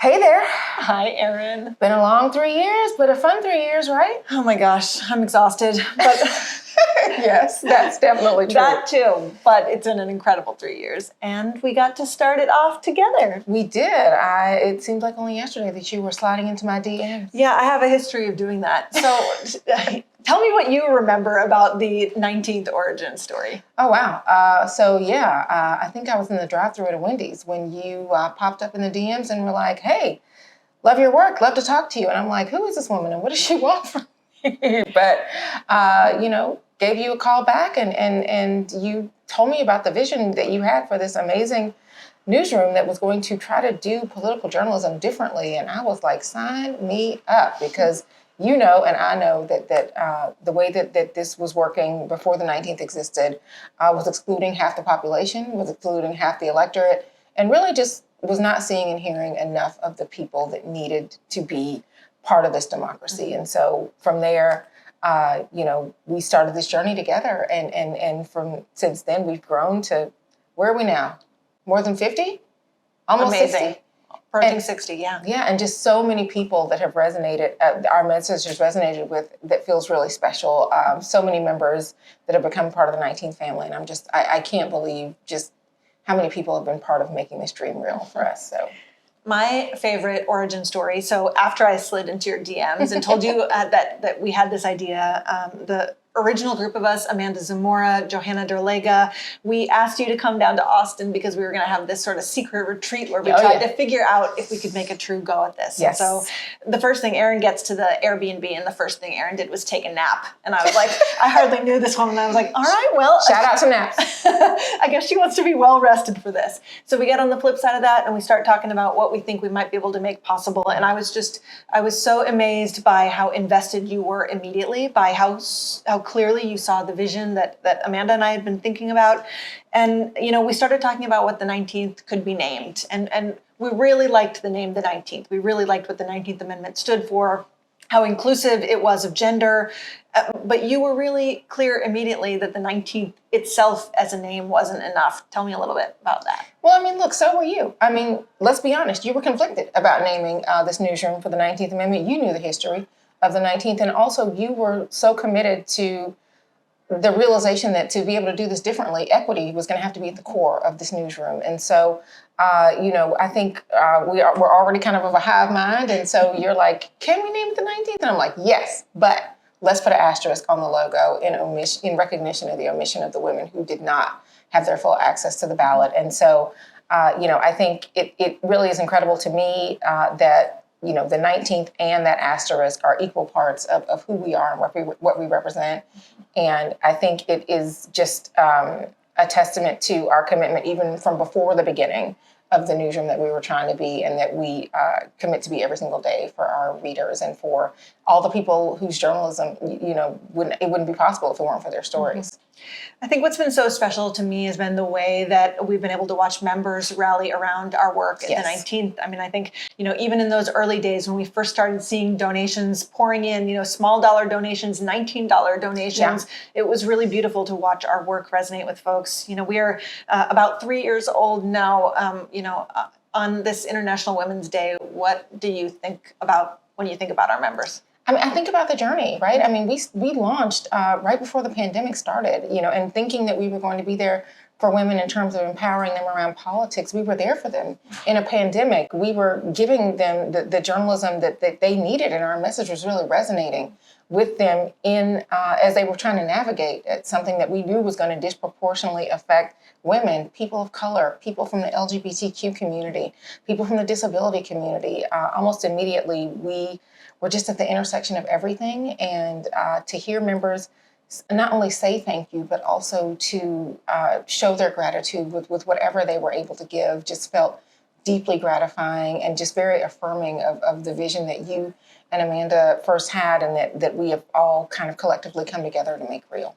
Hey there. Hi, Erin. Been a long 3 years, but a fun 3 years, right? Oh my gosh, I'm exhausted. But Yes, that's definitely true. that too. But it's been an incredible 3 years, and we got to start it off together. We did. It seemed like only yesterday that you were sliding into my DMs. Yeah, I have a history of doing that. So tell me what you remember about the 19th origin story. Oh, wow. I think I was in the drive-thru at a Wendy's when you popped up in the DMs and were like, hey, love your work, love to talk to you. And I'm like, who is this woman and what does she want from me? But, gave you a call back and you told me about the vision that you had for this amazing newsroom that was going to try to do political journalism differently. And I was like, sign me up, because you know and I know that the way that this was working before the 19th existed was excluding half the population, was excluding half the electorate, and really just was not seeing and hearing enough of the people that needed to be part of this democracy. And so from there, we started this journey together, and from since then we've grown to, where are we now? More than 50? Almost Amazing. 60? Approaching 60, yeah. Yeah, and just so many people that have resonated, our messages resonated with, that feels really special. So many members that have become part of the 19th family, and I can't believe just how many people have been part of making this dream real for us. So. My favorite origin story. So after I slid into your DMs and told you that we had this idea, the original group of us, Amanda Zamora, Johanna Derlega, we asked you to come down to Austin because we were going to have this sort of secret retreat where we tried to figure out if we could make a true go at this. Yes. And so the first thing, Erin gets to the Airbnb, and the first thing Erin did was take a nap. And I was like, I hardly knew this woman. I was like, all right, well. Shout out to naps. I guess she wants to be well rested for this. So we get on the flip side of that and we start talking about what we think we might be able to make possible. And I was so amazed by how invested you were immediately, by how clearly you saw the vision that Amanda and I had been thinking about. And, we started talking about what the 19th could be named. And we really liked the name the 19th. We really liked what the 19th Amendment stood for, how inclusive it was of gender. But you were really clear immediately that the 19th itself as a name wasn't enough. Tell me a little bit about that. Well, look, so were you. Let's be honest. You were conflicted about naming this newsroom for the 19th Amendment. You knew the history of the 19th. And also you were so committed to the realization that to be able to do this differently, equity was going to have to be at the core of this newsroom. And so, I think we're already kind of a hive mind. And so you're like, can we name it the 19th? And I'm like, yes, but let's put an asterisk on the logo in recognition of the omission of the women who did not have their full access to the ballot. And so, I think it really is incredible to me that the 19th and that asterisk are equal parts of who we are and what we represent. And I think it is just a testament to our commitment, even from before the beginning of the newsroom, that we were trying to be, and that we commit to be every single day for our readers and for all the people whose journalism, wouldn't be possible if it weren't for their stories. I think what's been so special to me has been the way that we've been able to watch members rally around our work at the 19th. I think, even in those early days when we first started seeing donations pouring in, small dollar donations, $19 donations, it was really beautiful to watch our work resonate with folks. We are about 3 years old now, on this International Women's Day. What do you think about when you think about our members? I think about the journey, right? We launched right before the pandemic started, and thinking that we were going to be there for women in terms of empowering them around politics. We were there for them in a pandemic. We were giving them the journalism that they needed, and our message was really resonating with them as they were trying to navigate something that we knew was going to disproportionately affect women, people of color, people from the LGBTQ community, people from the disability community. Almost immediately, we were just at the intersection of everything, and to hear members not only say thank you, but also to show their gratitude with whatever they were able to give just felt deeply gratifying and just very affirming of the vision that you and Amanda first had, and that we have all kind of collectively come together to make real.